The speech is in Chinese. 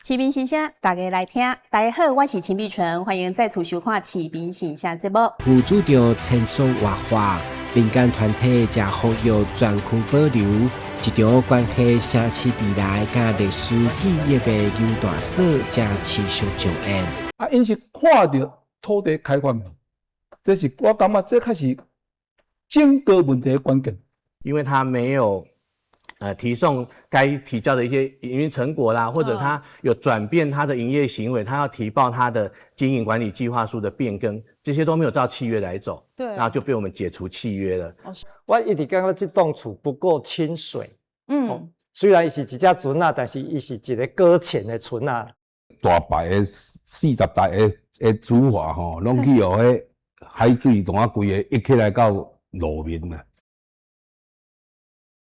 市民心声，大家来听。大家好，我是陈碧纯，欢迎再次收看《市民心声》节目。副主张千种活化，民间团体将呼吁全区保留一条关系城市未来甲历史记忆的优大所，才持续上演。因是看到土地开发，这是我感觉这才是整个问题的关键。因为他没有提送该提交的一些营运成果啦，或者他有转变他的营业行为，他要提报他的经营管理计划书的变更，这些都没有照契约来走，对，然后就被我们解除契约了。我一直感觉这栋厝不够清水，虽然伊是一只船啊，但是伊是一个搁浅的船啊。大排的40台的主化吼，拢去互迄海水同啊规个一起来到路面啊。